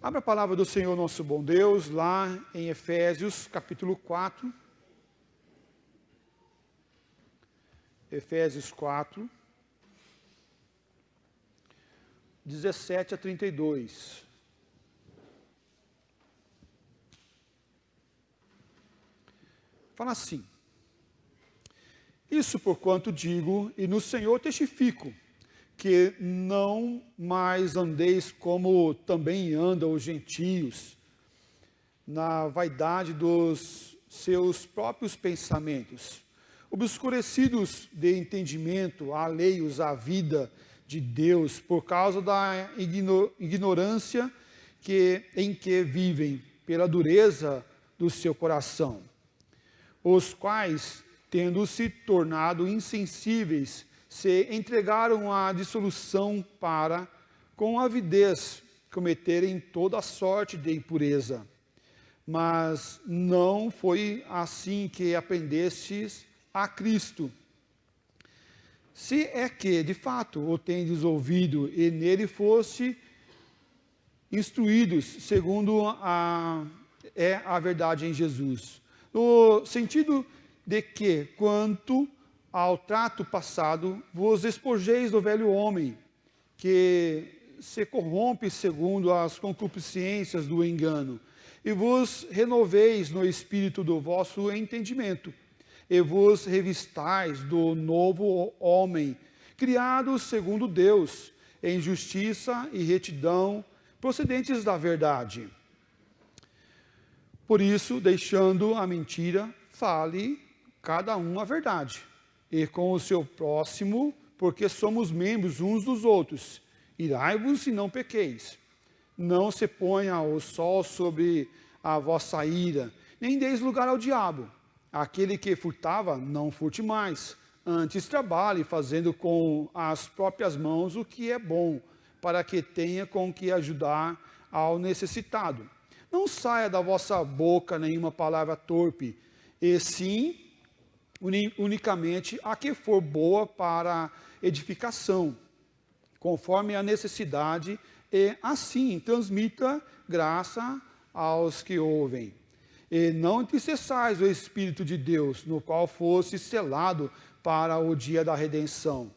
Abra a palavra do Senhor nosso bom Deus, lá em Efésios, capítulo 4. Efésios 4, 17 a 32. Fala assim: isso porquanto digo, e no Senhor testifico, que não mais andeis como também andam os gentios, na vaidade dos seus próprios pensamentos, obscurecidos de entendimento, alheios à vida de Deus, por causa da ignorância em que vivem, pela dureza do seu coração, os quais, tendo se tornado insensíveis, se entregaram à dissolução para, com avidez, cometerem toda sorte de impureza. Mas não foi assim que aprendestes a Cristo. Se é que, de fato, o tendes ouvido e nele foste instruídos, segundo a verdade em Jesus. No sentido de que, quanto ao trato passado, vos despojeis do velho homem, que se corrompe segundo as concupiscências do engano, e vos renoveis no espírito do vosso entendimento, e vos revistais do novo homem, criado segundo Deus, em justiça e retidão, procedentes da verdade. Por isso, deixando a mentira, fale cada um a verdade, e com o seu próximo, porque somos membros uns dos outros. Irai-vos e não pequeis. Não se ponha o sol sobre a vossa ira, nem deis lugar ao diabo. Aquele que furtava, não furte mais. Antes trabalhe, fazendo com as próprias mãos o que é bom, para que tenha com que ajudar ao necessitado. Não saia da vossa boca nenhuma palavra torpe, e sim unicamente a que for boa para edificação, conforme a necessidade, e assim transmita graça aos que ouvem. E não entristeçais o Espírito de Deus, no qual fosse selado para o dia da redenção.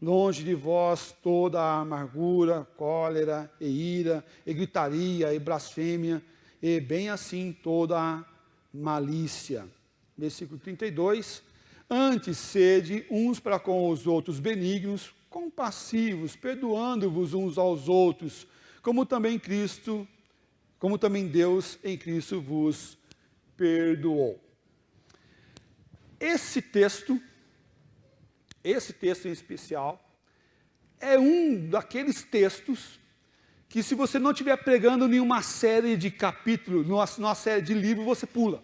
Longe de vós toda a amargura, cólera e ira, e gritaria e blasfêmia, e bem assim toda a malícia. Versículo 32, antes sede uns para com os outros benignos, compassivos, perdoando-vos uns aos outros, como também Deus em Cristo vos perdoou. Esse texto em especial, é um daqueles textos que, se você não estiver pregando em uma série de capítulos, numa série de livros, você pula.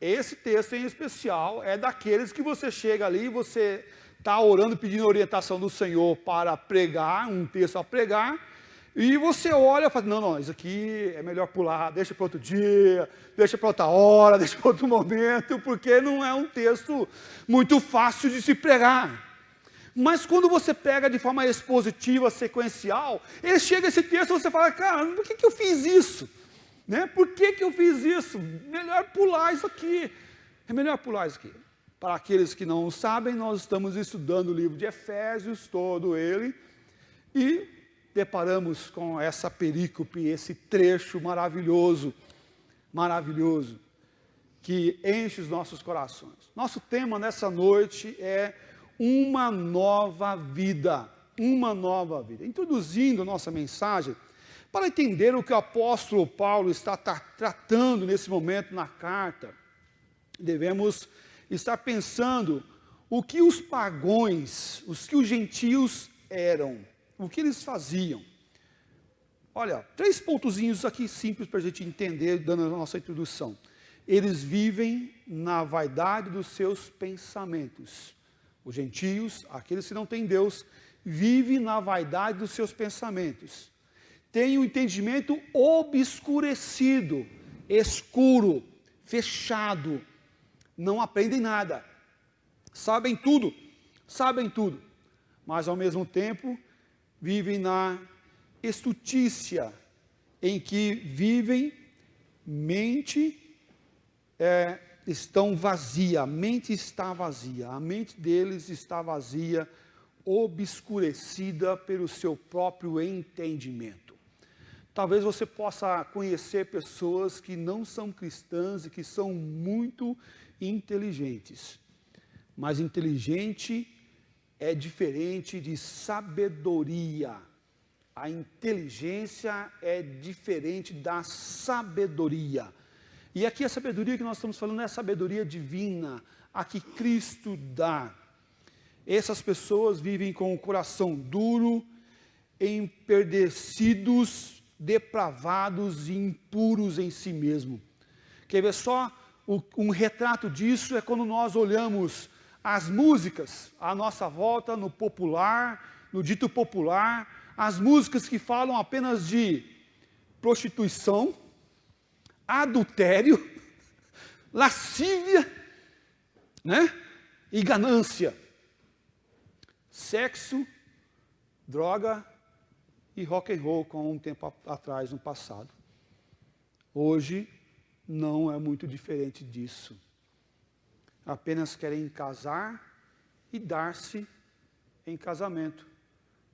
Esse texto em especial é daqueles que você chega ali, você está orando, pedindo orientação do Senhor para pregar, um texto a pregar, e você olha e fala, não, isso aqui é melhor pular, deixa para outro dia, deixa para outra hora, deixa para outro momento, porque não é um texto muito fácil de se pregar. Mas quando você pega de forma expositiva, sequencial, ele chega esse texto e você fala, cara, por que eu fiz isso? Né? Por que eu fiz isso? Melhor pular isso aqui. É melhor pular isso aqui. Para aqueles que não sabem, nós estamos estudando o livro de Efésios, todo ele, e deparamos com essa perícope, esse trecho maravilhoso, que enche os nossos corações. Nosso tema nessa noite é uma nova vida. Uma nova vida. Introduzindo nossa mensagem, para entender o que o apóstolo Paulo está tratando nesse momento na carta, devemos estar pensando o que os pagões, o que os gentios eram, o que eles faziam. Olha, 3 pontozinhos aqui simples para a gente entender, dando a nossa introdução. Eles vivem na vaidade dos seus pensamentos. Os gentios, aqueles que não têm Deus, vivem na vaidade dos seus pensamentos. Tem um entendimento obscurecido, escuro, fechado, não aprendem nada, sabem tudo, mas ao mesmo tempo vivem na estutícia em que vivem, mente estão vazia, a mente está vazia, a mente deles está vazia, obscurecida pelo seu próprio entendimento. Talvez você possa conhecer pessoas que não são cristãs e que são muito inteligentes, mas inteligente é diferente de sabedoria. A inteligência é diferente da sabedoria. E aqui a sabedoria que nós estamos falando é a sabedoria divina, a que Cristo dá. Essas pessoas vivem com o coração duro, emperdecidos, depravados e impuros em si mesmo. Quer ver só? Um retrato disso é quando nós olhamos as músicas à nossa volta, no popular, no dito popular, as músicas que falam apenas de prostituição, adultério, lascívia, né? E ganância. Sexo, droga e rock and roll, como um tempo atrás, no passado. Hoje, não é muito diferente disso. Apenas querem casar e dar-se em casamento.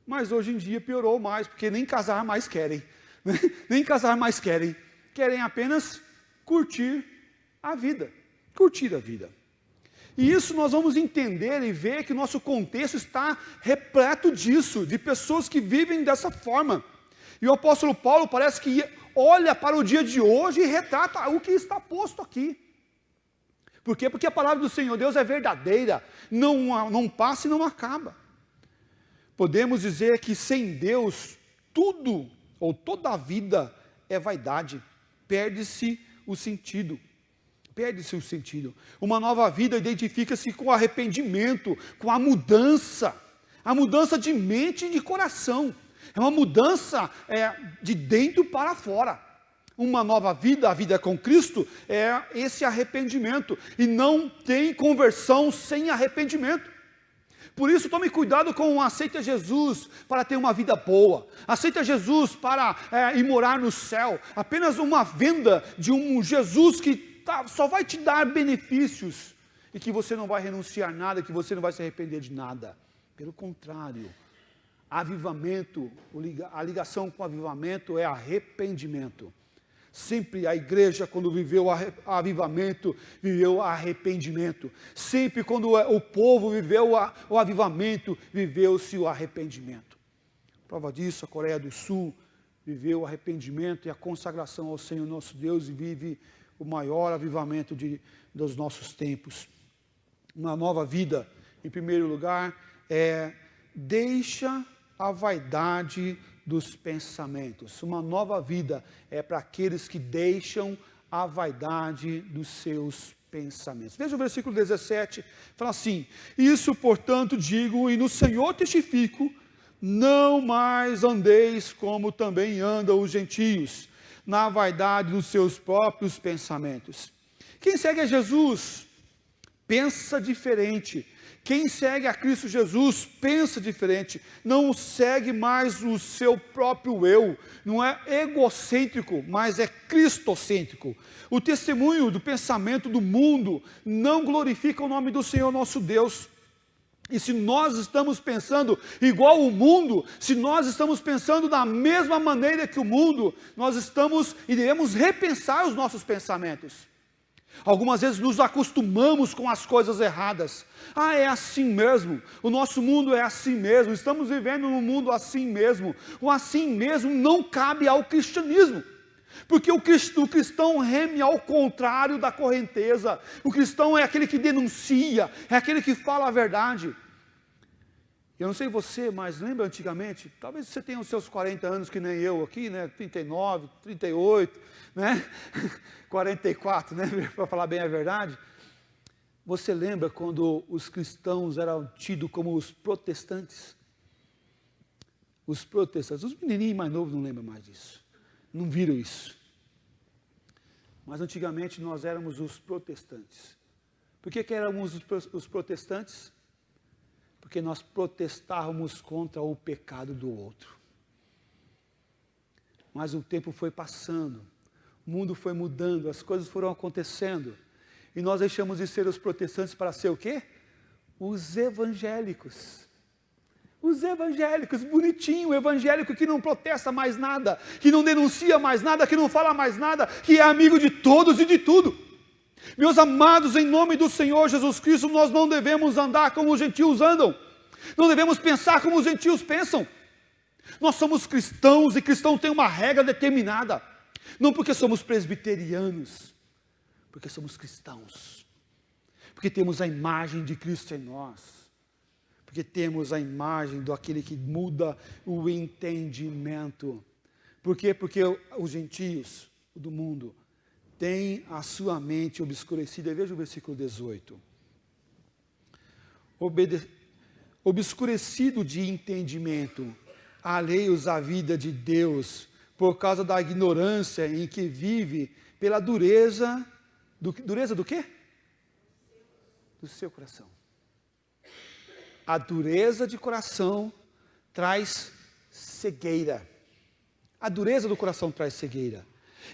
Mas hoje em dia piorou mais, porque nem casar mais querem. Né? Nem casar mais querem. Querem apenas curtir a vida. Curtir a vida. E isso nós vamos entender e ver que o nosso contexto está repleto disso, de pessoas que vivem dessa forma. E o apóstolo Paulo parece que olha para o dia de hoje e retrata o que está posto aqui. Por quê? Porque a palavra do Senhor Deus é verdadeira, não passa e não acaba. Podemos dizer que sem Deus, tudo ou toda a vida é vaidade, perde-se o sentido. Perde-se o sentido. Uma nova vida identifica-se com o arrependimento, com a mudança de mente e de coração. É uma mudança de dentro para fora. Uma nova vida, a vida com Cristo, é esse arrependimento. E não tem conversão sem arrependimento. Por isso, tome cuidado com aceita Jesus para ter uma vida boa. Aceita Jesus para ir morar no céu. Apenas uma venda de um Jesus que só vai te dar benefícios. E que você não vai renunciar a nada, que você não vai se arrepender de nada. Pelo contrário, avivamento, a ligação com o avivamento é arrependimento. Sempre a igreja, quando viveu avivamento, viveu arrependimento. Sempre quando o povo viveu o avivamento, viveu-se o arrependimento. Prova disso, a Coreia do Sul viveu o arrependimento e a consagração ao Senhor nosso Deus e vive o maior avivamento dos nossos tempos. Uma nova vida, em primeiro lugar, deixa a vaidade dos pensamentos. Uma nova vida é para aqueles que deixam a vaidade dos seus pensamentos. Veja o versículo 17, fala assim: isso, portanto, digo, e no Senhor testifico, não mais andeis como também andam os gentios, na vaidade dos seus próprios pensamentos. Quem segue a Jesus pensa diferente. Quem segue a Cristo Jesus pensa diferente, não segue mais o seu próprio eu, não é egocêntrico, mas é cristocêntrico. O testemunho do pensamento do mundo não glorifica o nome do Senhor nosso Deus. E se nós estamos pensando igual o mundo, se nós estamos pensando da mesma maneira que o mundo, nós iremos repensar os nossos pensamentos. Algumas vezes nos acostumamos com as coisas erradas. É assim mesmo, o nosso mundo é assim mesmo, estamos vivendo num mundo assim mesmo. O assim mesmo não cabe ao cristianismo, porque o cristão reme ao contrário da correnteza. O cristão é aquele que denuncia, é aquele que fala a verdade. Eu não sei você, mas lembra antigamente, talvez você tenha os seus 40 anos que nem eu aqui, né? 39, 38, né? 44, né? Para falar bem a verdade. Você lembra quando os cristãos eram tidos como os protestantes? Os protestantes, os menininhos mais novos não lembram mais disso, não viram isso. Mas antigamente nós éramos os protestantes. Por que éramos os protestantes? Porque nós protestávamos contra o pecado do outro. Mas o tempo foi passando, o mundo foi mudando, as coisas foram acontecendo. E nós deixamos de ser os protestantes para ser o quê? Os evangélicos. Os evangélicos, bonitinho, o evangélico que não protesta mais nada, que não denuncia mais nada, que não fala mais nada, que é amigo de todos e de tudo. Meus amados, em nome do Senhor Jesus Cristo, nós não devemos andar como os gentios andam. Não devemos pensar como os gentios pensam. Nós somos cristãos e cristãos têm uma regra determinada. Não porque somos presbiterianos, porque somos cristãos. Porque temos a imagem de Cristo em nós. Porque temos a imagem daquele que muda o entendimento. Por quê? Porque os gentios do mundo têm a sua mente obscurecida. Veja o versículo 18. Obscurecido de entendimento, alheios à vida de Deus, por causa da ignorância em que vive, pela dureza do quê? Do seu coração. A dureza de coração traz cegueira. A dureza do coração traz cegueira.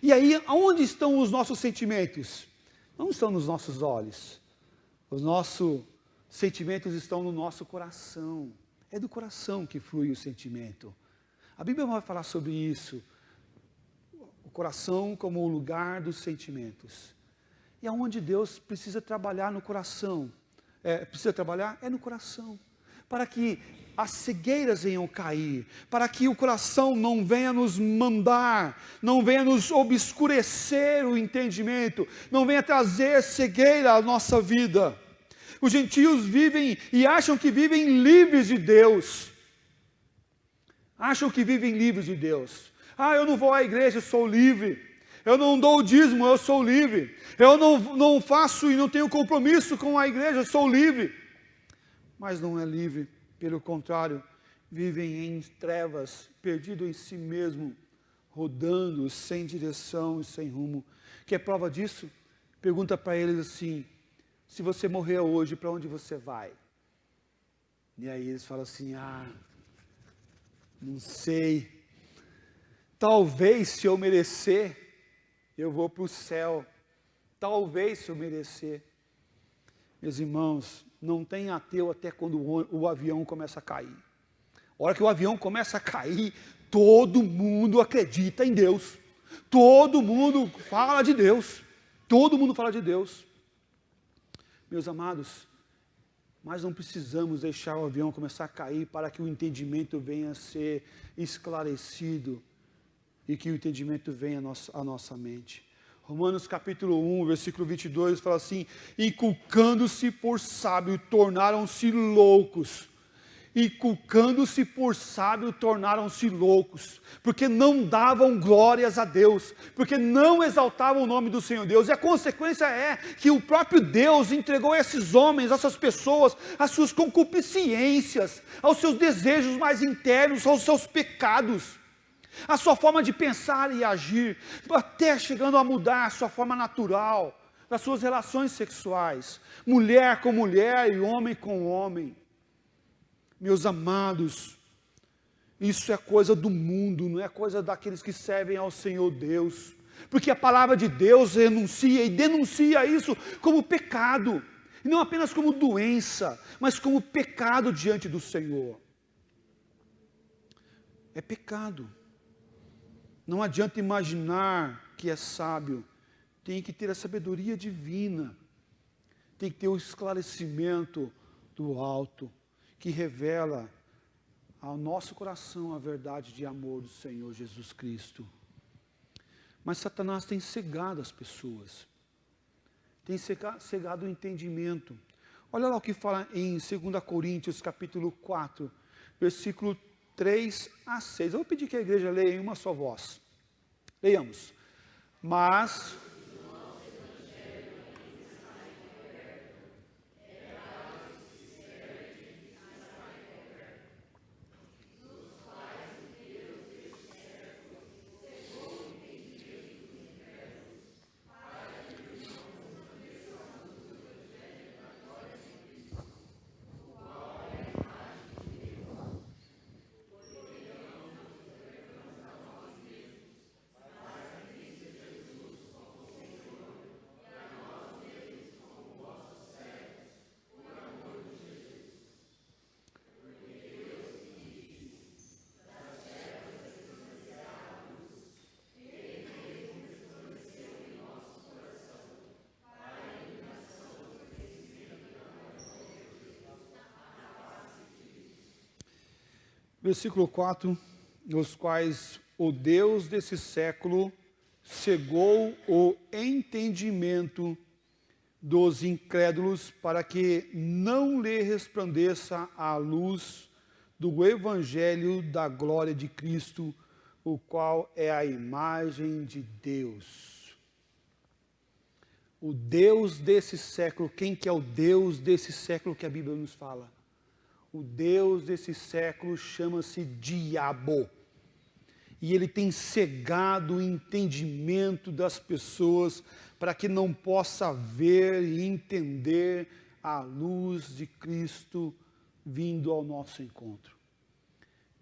E aí, aonde estão os nossos sentimentos? Não estão nos nossos olhos. Os nossos sentimentos estão no nosso coração. É do coração que flui o sentimento. A Bíblia vai falar sobre isso. O coração como o lugar dos sentimentos. E aonde Deus precisa trabalhar no coração. Precisa trabalhar? É no coração. Para que as cegueiras venham cair. Para que o coração não venha nos mandar. Não venha nos obscurecer o entendimento. Não venha trazer cegueira à nossa vida. Os gentios vivem e acham que vivem livres de Deus. Acham que vivem livres de Deus. Eu não vou à igreja, eu sou livre. Eu não dou o dízimo, eu sou livre. Eu não faço e não tenho compromisso com a igreja, eu sou livre. Mas não é livre, pelo contrário, vivem em trevas, perdido em si mesmo, rodando sem direção e sem rumo. Quer prova disso? Pergunta para eles assim: se você morrer hoje, para onde você vai? E aí eles falam assim: não sei. Talvez, se eu merecer, eu vou para o céu. Talvez, se eu merecer. Meus irmãos, não tem ateu até quando o avião começa a cair. A hora que o avião começa a cair, todo mundo acredita em Deus. Todo mundo fala de Deus. Todo mundo fala de Deus. Meus amados, mas não precisamos deixar o avião começar a cair para que o entendimento venha a ser esclarecido e que o entendimento venha à nossa mente. Romanos capítulo 1, versículo 22, fala assim: inculcando-se por sábio, tornaram-se loucos. Inculcando-se por sábio, tornaram-se loucos, porque não davam glórias a Deus, porque não exaltavam o nome do Senhor Deus, e a consequência é que o próprio Deus entregou a esses homens, a essas pessoas, as suas concupiscências, aos seus desejos mais internos, aos seus pecados, a sua forma de pensar e agir, até chegando a mudar a sua forma natural, das suas relações sexuais, mulher com mulher e homem com homem. Meus amados, isso é coisa do mundo, não é coisa daqueles que servem ao Senhor Deus, porque a palavra de Deus renuncia e denuncia isso como pecado, e não apenas como doença, mas como pecado diante do Senhor. É pecado. Não adianta imaginar que é sábio, tem que ter a sabedoria divina, tem que ter o esclarecimento do alto, que revela ao nosso coração a verdade de amor do Senhor Jesus Cristo. Mas Satanás tem cegado as pessoas, tem cegado o entendimento. Olha lá o que fala em 2 Coríntios capítulo 4, versículo 3 a 6. Eu vou pedir que a igreja leia em uma só voz. Leiamos. Mas Versículo 4, nos quais o Deus desse século cegou o entendimento dos incrédulos para que não lhe resplandeça a luz do evangelho da glória de Cristo, o qual é a imagem de Deus. O Deus desse século, quem que é o Deus desse século que a Bíblia nos fala? O Deus desse século chama-se Diabo. E ele tem cegado o entendimento das pessoas para que não possa ver e entender a luz de Cristo vindo ao nosso encontro.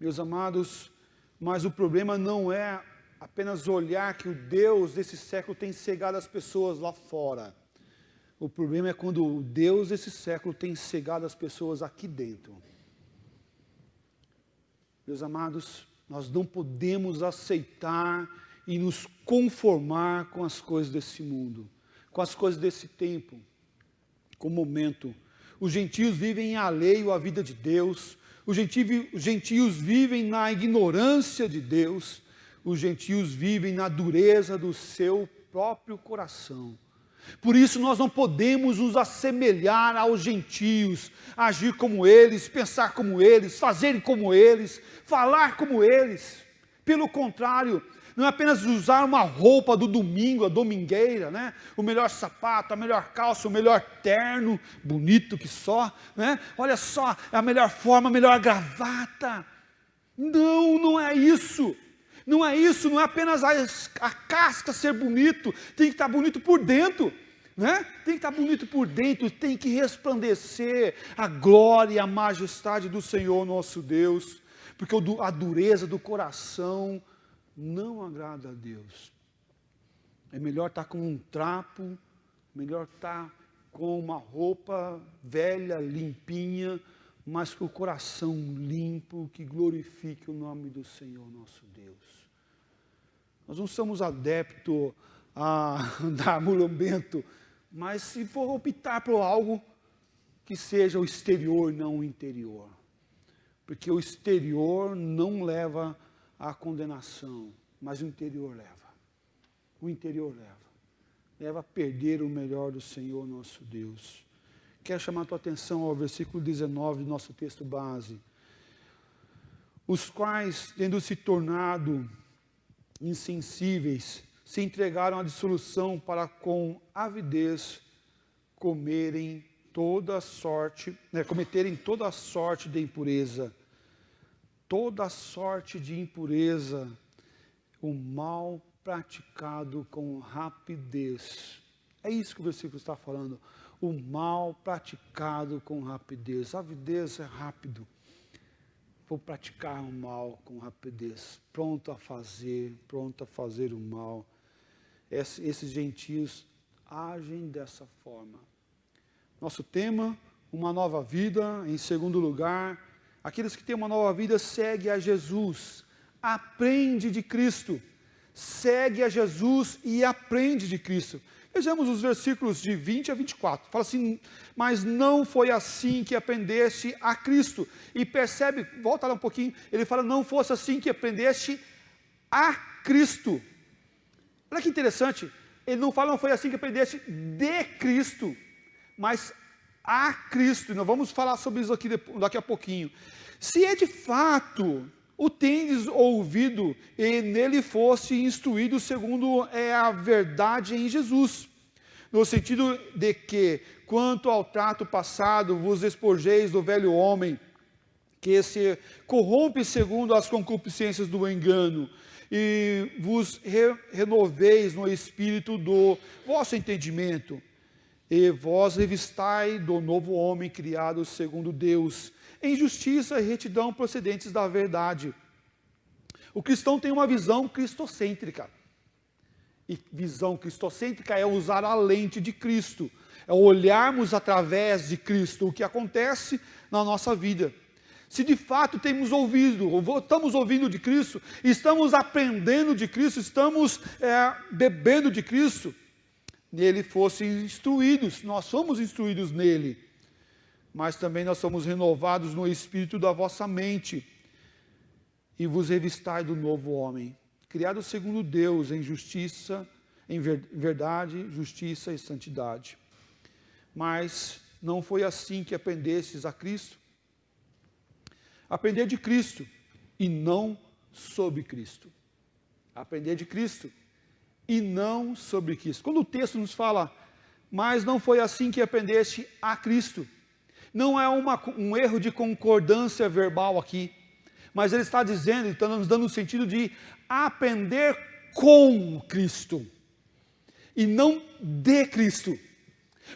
Meus amados, mas o problema não é apenas olhar que o Deus desse século tem cegado as pessoas lá fora. O problema é quando o Deus desse século tem cegado as pessoas aqui dentro. Meus amados, nós não podemos aceitar e nos conformar com as coisas desse mundo, com as coisas desse tempo, com o momento. Os gentios vivem alheio à vida de Deus, os gentios vivem na ignorância de Deus, os gentios vivem na dureza do seu próprio coração. Por isso nós não podemos nos assemelhar aos gentios, agir como eles, pensar como eles, fazer como eles, falar como eles. Pelo contrário, não é apenas usar uma roupa do domingo, a domingueira, né? O melhor sapato, a melhor calça, o melhor terno, bonito que só, né? Olha só, é a melhor forma, a melhor gravata. Não, não é isso. Não é isso, não é apenas a casca ser bonito, tem que estar bonito por dentro, né? Tem que estar bonito por dentro, tem que resplandecer a glória e a majestade do Senhor nosso Deus, porque a dureza do coração não agrada a Deus. É melhor estar com um trapo, melhor estar com uma roupa velha, limpinha, mas com o coração limpo, que glorifique o nome do Senhor nosso Deus. Nós não somos adeptos a dar mulambento, mas se for optar por algo que seja o exterior, não o interior. Porque o exterior não leva à condenação, mas o interior leva. O interior leva. Leva a perder o melhor do Senhor nosso Deus. Quero chamar a tua atenção ao versículo 19 do nosso texto base. Os quais, tendo se tornado insensíveis, se entregaram à dissolução para com avidez cometerem toda sorte de impureza. Toda sorte de impureza, o mal praticado com rapidez. É isso que o versículo está falando. O mal praticado com rapidez. A avidez é rápido. Vou praticar o mal com rapidez. Pronto a fazer o mal. Esses gentios agem dessa forma. Nosso tema, uma nova vida. Em segundo lugar, aqueles que têm uma nova vida seguem a Jesus. Aprende de Cristo. Segue a Jesus e aprende de Cristo. Vejamos os versículos de 20 a 24. Fala assim, mas não foi assim que aprendeste a Cristo. E percebe, volta lá um pouquinho, ele fala, não fosse assim que aprendeste a Cristo. Olha que interessante, ele não fala, não foi assim que aprendeste de Cristo, mas a Cristo. E nós vamos falar sobre isso aqui daqui a pouquinho. Se é de fato o tendes ouvido e nele fosse instruído segundo a verdade em Jesus, no sentido de que, quanto ao trato passado, vos despojeis do velho homem, que se corrompe segundo as concupiscências do engano, e vos renoveis no espírito do vosso entendimento, e vós revistai do novo homem criado segundo Deus, em justiça e retidão procedentes da verdade. O cristão tem uma visão cristocêntrica. E visão cristocêntrica é usar a lente de Cristo. É olharmos através de Cristo o que acontece na nossa vida. Se de fato temos ouvido, ou estamos ouvindo de Cristo, estamos aprendendo de Cristo, estamos bebendo de Cristo, nele fossem instruídos, nós somos instruídos nele. Mas também nós somos renovados no espírito da vossa mente, e vos revistai do novo homem, criado segundo Deus em justiça, em verdade, justiça e santidade. Mas não foi assim que aprendestes a Cristo. Aprender de Cristo e não sobre Cristo. Aprender de Cristo e não sobre Cristo. Quando o texto nos fala, mas não foi assim que aprendeste a Cristo, não é um erro de concordância verbal aqui, mas ele está dizendo, ele está nos dando o sentido de aprender com Cristo e não de Cristo.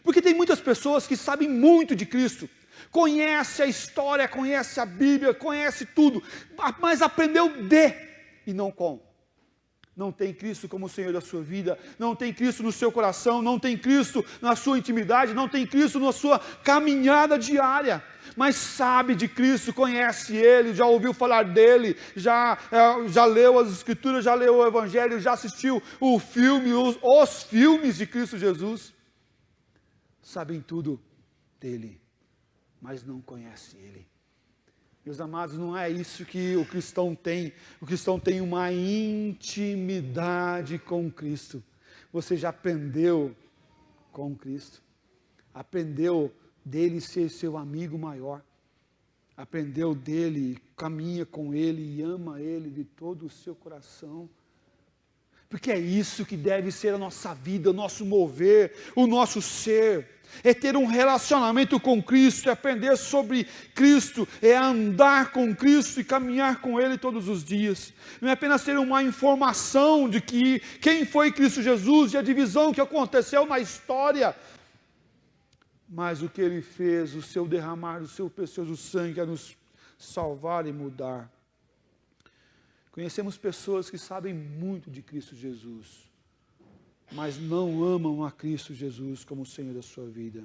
Porque tem muitas pessoas que sabem muito de Cristo, conhece a história, conhece a Bíblia, conhece tudo, mas aprendeu de e não com. Não tem Cristo como Senhor da sua vida, não tem Cristo no seu coração, não tem Cristo na sua intimidade, não tem Cristo na sua caminhada diária, mas sabe de Cristo, conhece Ele, já ouviu falar dEle, já leu as Escrituras, já leu o Evangelho, já assistiu o filme, os filmes de Cristo Jesus. Sabem tudo dEle, mas não conhecem Ele. Meus amados, não é isso que o cristão tem. O cristão tem uma intimidade com Cristo. Você já aprendeu com Cristo. Aprendeu dele ser seu amigo maior. Aprendeu dele, caminha com ele e ama ele de todo o seu coração. Porque é isso que deve ser a nossa vida, o nosso mover, o nosso ser. É ter um relacionamento com Cristo, é aprender sobre Cristo, é andar com Cristo e caminhar com Ele todos os dias. Não é apenas ter uma informação de quem foi Cristo Jesus e a divisão que aconteceu na história, mas o que Ele fez, o seu derramar do seu precioso sangue a nos salvar e mudar. Conhecemos pessoas que sabem muito de Cristo Jesus, mas não amam a Cristo Jesus como o Senhor da sua vida.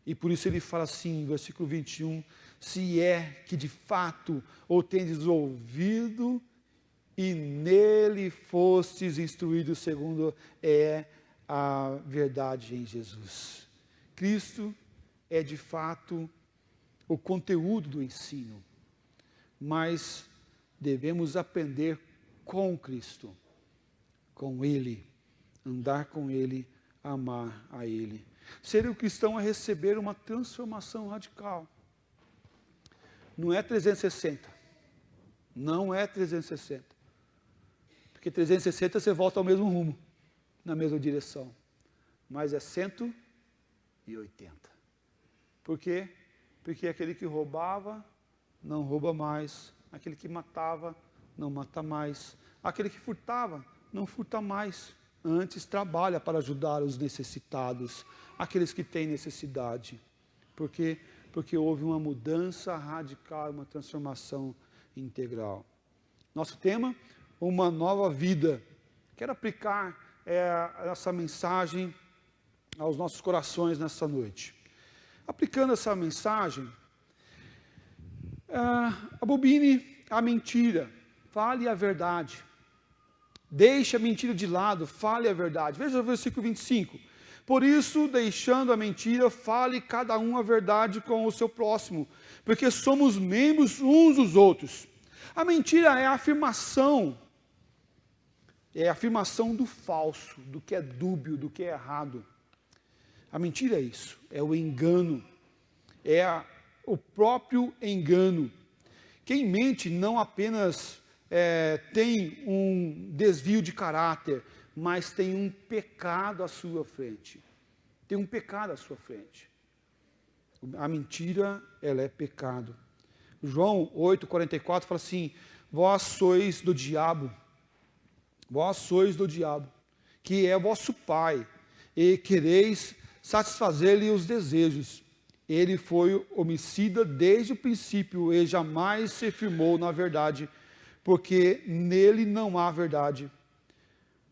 E por isso ele fala assim, versículo 21, se é que de fato o tendes ouvido e nele fostes instruídos segundo é a verdade em Jesus. Cristo é de fato o conteúdo do ensino, mas devemos aprender com Cristo, com Ele, andar com Ele, amar a Ele. Ser um cristão é receber uma transformação radical. Não é 360. Não é 360. Porque 360 você volta ao mesmo rumo, na mesma direção. Mas é 180. Por quê? Porque aquele que roubava, não rouba mais. Aquele que matava, não mata mais. Aquele que furtava, não furta mais. Antes trabalha para ajudar os necessitados, aqueles que têm necessidade. Por quê? Porque houve uma mudança radical, uma transformação integral. Nosso tema, uma nova vida. Quero aplicar essa mensagem aos nossos corações nessa noite. Aplicando essa mensagem, abobine a mentira, fale a verdade. Deixe a mentira de lado, fale a verdade. Veja o versículo 25. Por isso, deixando a mentira, fale cada um a verdade com o seu próximo, porque somos membros uns dos outros. A mentira é a afirmação do falso, do que é dúbio, do que é errado. A mentira é isso, é o engano, o próprio engano. Quem mente não apenas tem um desvio de caráter, mas tem um pecado à sua frente. Tem um pecado à sua frente. A mentira, ela é pecado. João 8,44 fala assim, vós sois do diabo, que é vosso pai, e quereis satisfazer-lhe os desejos. Ele foi homicida desde o princípio e jamais se firmou na verdade, porque nele não há verdade.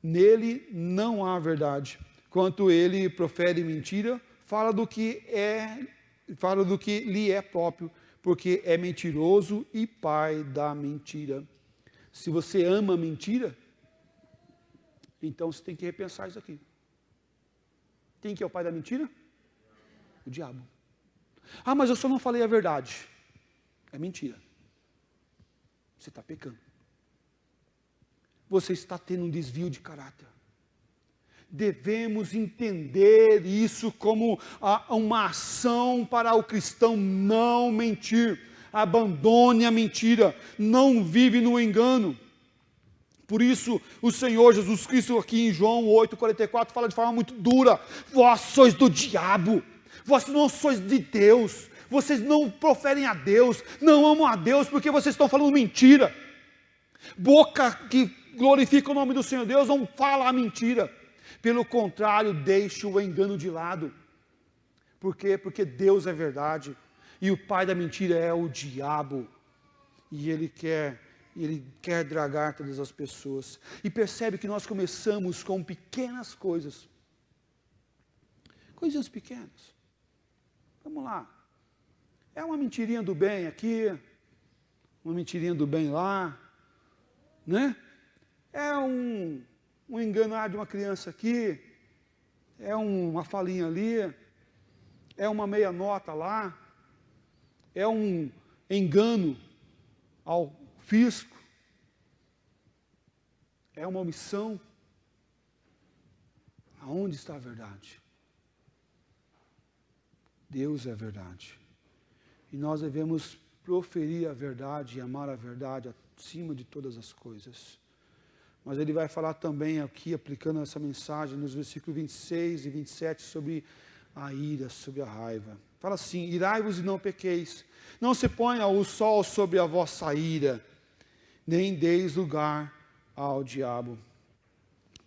Nele não há verdade. Quanto ele profere mentira, fala do que lhe é próprio, porque é mentiroso e pai da mentira. Se você ama a mentira, então você tem que repensar isso aqui. Quem que é o pai da mentira? O diabo. Ah, mas eu só não falei a verdade. É mentira. você está pecando. Você está tendo um desvio de caráter. Devemos entender isso como uma ação para o cristão não mentir. Abandone a mentira, não vive no engano. Por isso, o Senhor Jesus Cristo aqui em João 8,44 fala de forma muito dura: vós sois do diabo, vós não sois de Deus, vocês não proferem a Deus, não amam a Deus, porque vocês estão falando mentira. Boca que glorifica o nome do Senhor Deus não fala a mentira. Pelo contrário, deixe o engano de lado. Por quê? Porque Deus é verdade, e o pai da mentira é o diabo, e ele quer dragar todas as pessoas. E percebe que nós começamos com pequenas coisas. Coisinhas pequenas. Vamos lá. É uma mentirinha do bem aqui, uma mentirinha do bem lá, né? É um enganar de uma criança aqui, é uma falinha ali, é uma meia nota lá, é um engano ao fisco, é uma omissão. Aonde está a verdade? Deus é a verdade. E nós devemos proferir a verdade e amar a verdade acima de todas as coisas. Mas ele vai falar também aqui, aplicando essa mensagem, nos versículos 26 e 27, sobre a ira, sobre a raiva. Fala assim: irai-vos e não pequeis, não se ponha o sol sobre a vossa ira, nem deis lugar ao diabo.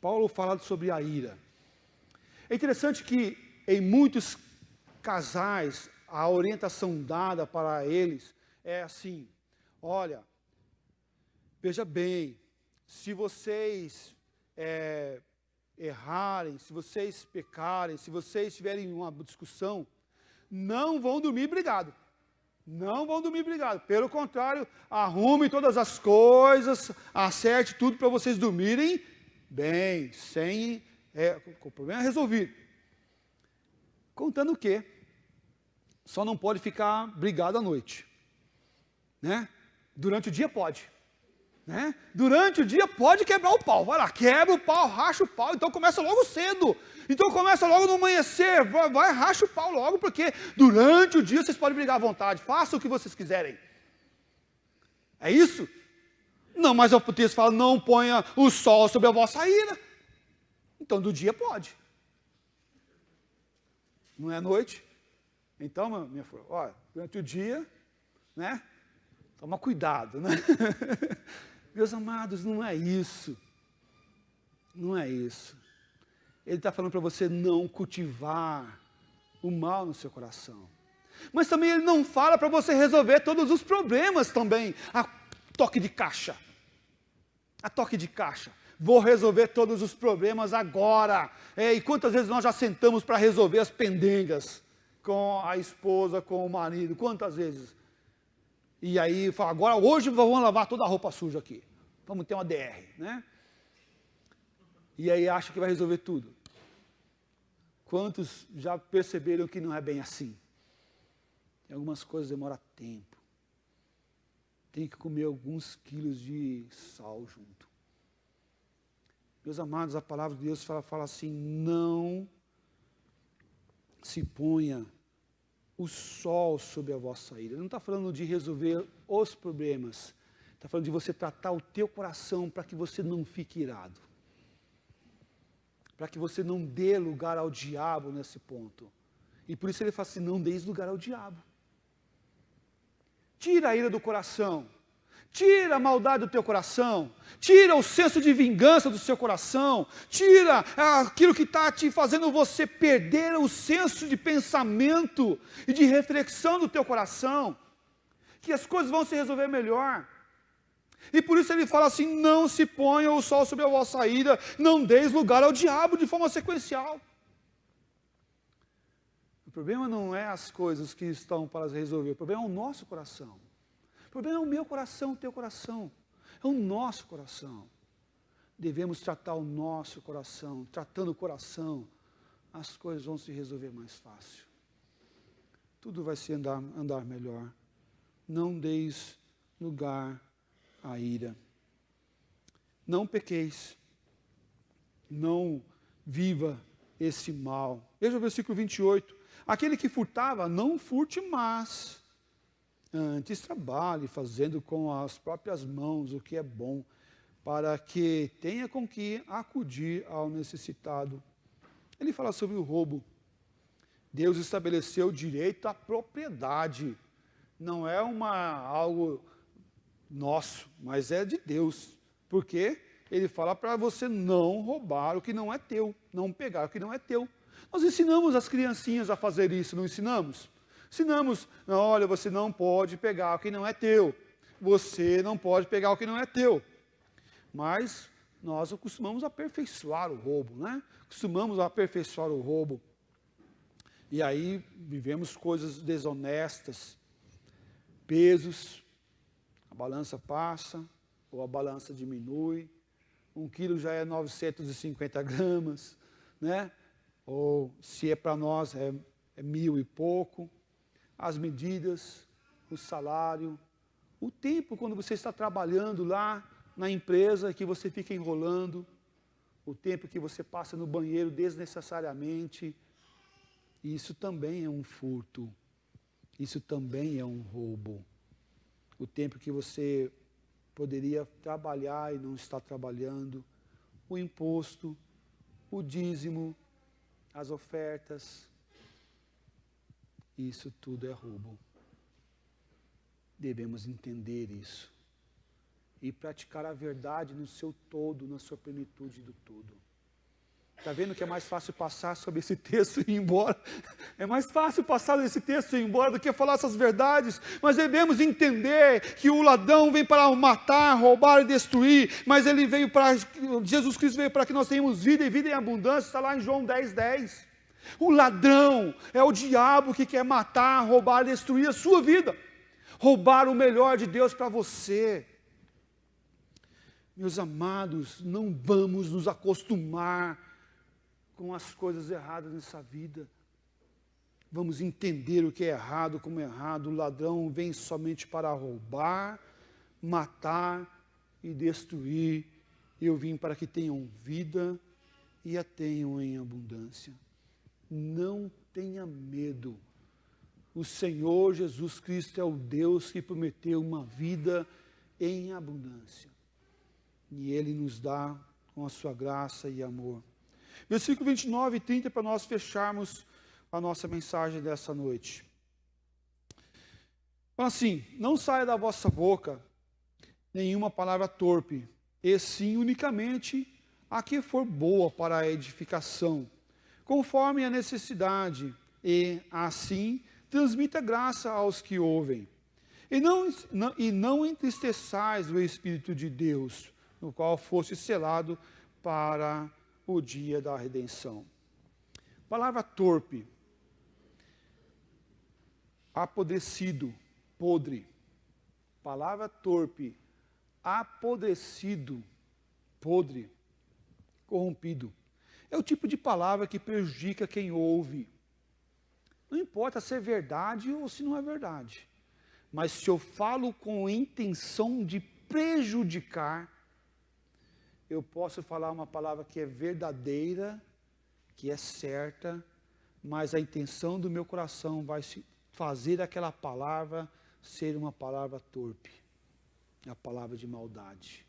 Paulo fala sobre a ira. É interessante que em muitos casais, a orientação dada para eles é assim: olha, veja bem, se vocês errarem, se vocês pecarem, se vocês tiverem uma discussão, não vão dormir brigado. Não vão dormir brigado. Pelo contrário, arrumem todas as coisas, acerte tudo para vocês dormirem bem, com o problema resolvido. Contando o quê? Só não pode ficar brigado à noite, né? Durante o dia pode, né? Durante o dia pode quebrar o pau. Vai lá, quebra o pau, racha o pau. Então começa logo cedo. Então começa logo no amanhecer. Vai, racha o pau logo, porque durante o dia vocês podem brigar à vontade. Façam o que vocês quiserem. É isso? Não, mas o texto fala: não ponha o sol sobre a vossa ira. Então do dia pode. Não é à noite? Então, minha filha, olha, durante o dia, né? Toma cuidado, né? Meus amados, não é isso. Não é isso. Ele está falando para você não cultivar o mal no seu coração. Mas também ele não fala para você resolver todos os problemas também. A toque de caixa. A toque de caixa. Vou resolver todos os problemas agora. E quantas vezes nós já sentamos para resolver as pendengas com a esposa, com o marido? Quantas vezes? E aí fala: agora hoje vamos lavar toda a roupa suja aqui. Vamos ter uma DR, né? E aí acha que vai resolver tudo. Quantos já perceberam que não é bem assim? Em algumas coisas demora tempo. Tem que comer alguns quilos de sal junto. Meus amados, a palavra de Deus fala assim: não se ponha o sol sobre a vossa ira. Ele não está falando de resolver os problemas. Está falando de você tratar o teu coração para que você não fique irado. Para que você não dê lugar ao diabo nesse ponto. E por isso ele fala assim: não deis lugar ao diabo. Tira a ira do coração. Tira a maldade do teu coração. Tira o senso de vingança do seu coração. Tira aquilo que está te fazendo você perder o senso de pensamento e de reflexão do teu coração. Que as coisas vão se resolver melhor. E por isso ele fala assim: não se ponha o sol sobre a vossa ira, não deis lugar ao diabo, de forma sequencial. O problema não é as coisas que estão para resolver, o problema é o nosso coração. O problema é o meu coração, o teu coração. É o nosso coração. Devemos tratar o nosso coração. Tratando o coração, as coisas vão se resolver mais fácil. Tudo vai se andar melhor. Não deis lugar a ira. Não pequeis, não viva esse mal. Veja o versículo 28. Aquele que furtava, não furte mais. Antes trabalhe, fazendo com as próprias mãos o que é bom, para que tenha com que acudir ao necessitado. Ele fala sobre o roubo. Deus estabeleceu o direito à propriedade. Não é algo nosso, mas é de Deus. Porque ele fala para você não roubar o que não é teu, não pegar o que não é teu. Nós ensinamos as criancinhas a fazer isso, não ensinamos? Ensinamos, olha, você não pode pegar o que não é teu. Você não pode pegar o que não é teu. Mas nós costumamos aperfeiçoar o roubo, né? Costumamos aperfeiçoar o roubo. E aí vivemos coisas desonestas, pesos, a balança passa, ou a balança diminui, 1 quilo já é 950 gramas, né? Ou se é para nós é 1.000 e pouco, as medidas, o salário, o tempo quando você está trabalhando lá na empresa que você fica enrolando, o tempo que você passa no banheiro desnecessariamente, isso também é um furto, isso também é um roubo. O tempo que você poderia trabalhar e não está trabalhando, o imposto, o dízimo, as ofertas, isso tudo é roubo. Devemos entender isso e praticar a verdade no seu todo, na sua plenitude do todo. Está vendo que é mais fácil passar sobre esse texto e ir embora? É mais fácil passar desse texto e ir embora do que falar essas verdades. Mas devemos entender que o ladrão vem para matar, roubar e destruir. Mas ele veio para, Jesus Cristo veio para que nós tenhamos vida e vida em abundância. Está lá em João 10:10. O ladrão é o diabo que quer matar, roubar e destruir a sua vida. Roubar o melhor de Deus para você. Meus amados, não vamos nos acostumar com as coisas erradas nessa vida. Vamos entender o que é errado, como é errado. O ladrão vem somente para roubar, matar e destruir. Eu vim para que tenham vida e a tenham em abundância. Não tenha medo. O Senhor Jesus Cristo é o Deus que prometeu uma vida em abundância. E Ele nos dá com a sua graça e amor. Versículo 29 e 30 para nós fecharmos a nossa mensagem dessa noite. Fala assim: não saia da vossa boca nenhuma palavra torpe, e sim unicamente a que for boa para a edificação, conforme a necessidade, e assim transmita graça aos que ouvem. E não entristeçais o Espírito de Deus, no qual foste selado para o dia da redenção. Palavra torpe, apodrecido, podre. Palavra torpe, apodrecido, podre, corrompido. É o tipo de palavra que prejudica quem ouve. Não importa se é verdade ou se não é verdade. Mas se eu falo com intenção de prejudicar, eu posso falar uma palavra que é verdadeira, que é certa, mas a intenção do meu coração vai fazer aquela palavra ser uma palavra torpe, uma palavra de maldade,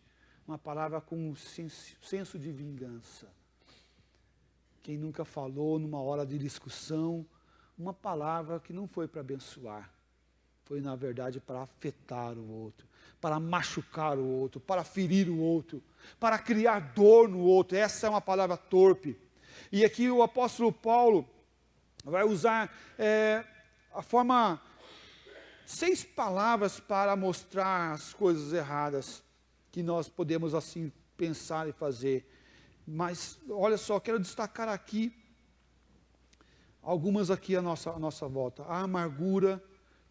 uma palavra com um senso de vingança. Quem nunca falou numa hora de discussão, uma palavra que não foi para abençoar, foi na verdade para afetar o outro, para machucar o outro, para ferir o outro, para criar dor no outro. Essa é uma palavra torpe. E aqui o apóstolo Paulo vai usar 6 palavras para mostrar as coisas erradas que nós podemos assim pensar e fazer. Mas olha só, quero destacar aqui algumas aqui à nossa volta: a amargura,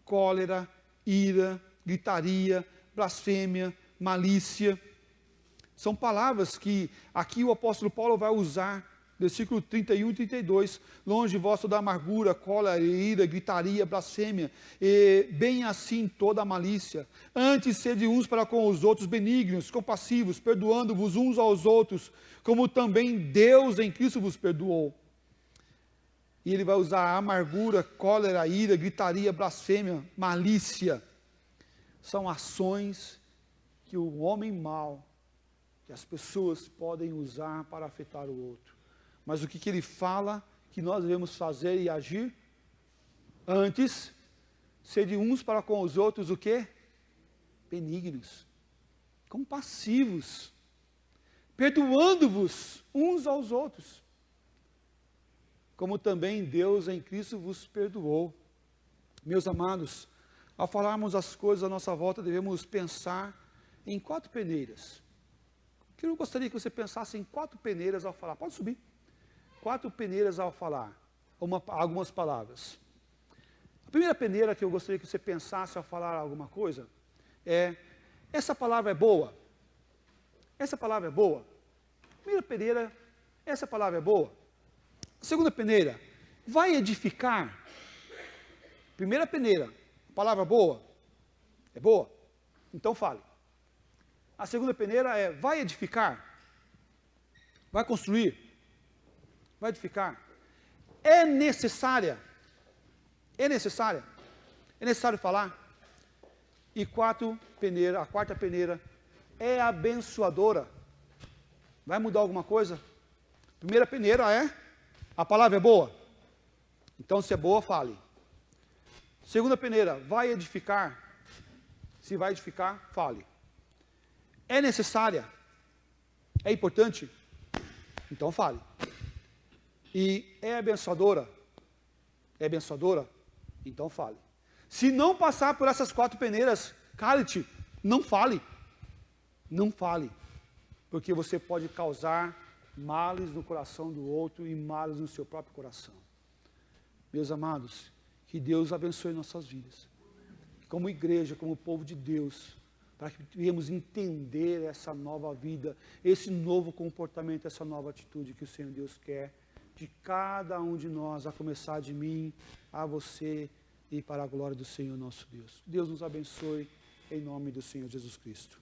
cólera, ira, gritaria, blasfêmia, malícia. São palavras que aqui o apóstolo Paulo vai usar versículo 31 e 32, longe de vós toda amargura, cólera, ira, gritaria, blasfêmia, e bem assim toda a malícia. Antes sede uns para com os outros benignos, compassivos, perdoando-vos uns aos outros, como também Deus em Cristo vos perdoou. E ele vai usar amargura, cólera, ira, gritaria, blasfêmia, malícia. São ações que o homem mau, que as pessoas podem usar para afetar o outro. Mas o que ele fala que nós devemos fazer e agir? Antes, sede uns para com os outros o quê? Benignos, compassivos, perdoando-vos uns aos outros, como também Deus em Cristo vos perdoou. Meus amados, ao falarmos as coisas à nossa volta, devemos pensar em 4 peneiras. Eu gostaria que você pensasse em 4 peneiras ao falar. Pode subir. 4 peneiras ao falar algumas palavras. A primeira peneira que eu gostaria que você pensasse ao falar alguma coisa é: essa palavra é boa? Essa palavra é boa? Primeira peneira, essa palavra é boa? A segunda peneira, vai edificar? Primeira peneira, palavra boa? É boa? Então fale. A segunda peneira é: vai edificar? Vai construir? Vai edificar? É necessária? É necessária? É necessário falar? E a quarta peneira, é abençoadora? Vai mudar alguma coisa? Primeira peneira é: a palavra é boa? Então, se é boa, fale. Segunda peneira, vai edificar? Se vai edificar, fale. É necessária? É importante? Então fale. E é abençoadora? É abençoadora? Então fale. Se não passar por essas 4 peneiras, cale-te, não fale. Não fale. Porque você pode causar males no coração do outro e males no seu próprio coração. Meus amados, que Deus abençoe nossas vidas. Como igreja, como povo de Deus, para que venhamos entender essa nova vida, esse novo comportamento, essa nova atitude que o Senhor Deus quer de cada um de nós, a começar de mim, a você e para a glória do Senhor nosso Deus. Deus nos abençoe, em nome do Senhor Jesus Cristo.